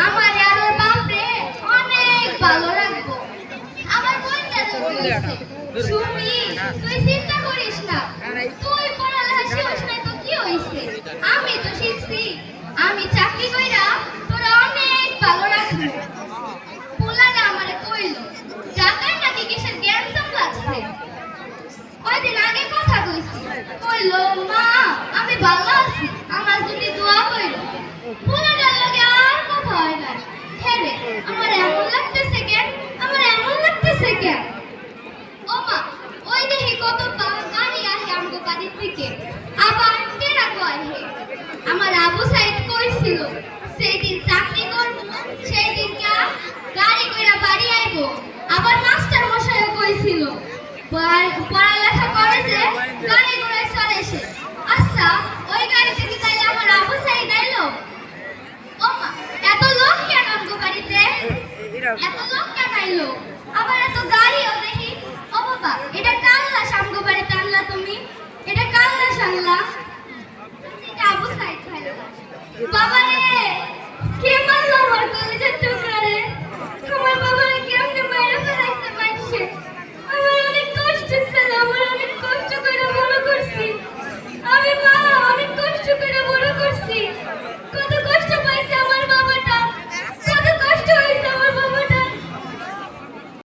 আমার আর ওর বাপরে অনেক ভালো রাখবো। আমার বইটা সুমি, তুই চিন্তা করিস না, তুই পড়ালেখা শিখিস নাই তো কি হইছে, আমি তো শিখছি। আমি চাকরি কইরা তোরা অনেক ভালো রাখবো। পোলাটা আমারে কইলো ঢাকায় নাকি কিসের গ্যাঞ্জাম লাগছে। কয়দিন আগে কথা কইছি, কইলো মা আমি ভালো আছি, আমার জন্য দোয়া কইরো। পোলাটার লগে আর কথা হয় না। হ্যাঁ রে, আমার এমন লাগতেছে কেন, আমার এমন লাগতেছে কেন। ও মা, ওই দেখি কত গাড়ি আসে আমগো বাড়ির দিকে, আবার টেরা কয় হে। আমার আবু সাইদ কইছিল সেই দিন চাকরি করব, সেই দিন গাড়ি কইরা বাড়ি আইবো। আবার মাস্টার মশাইও কইছিল পড়া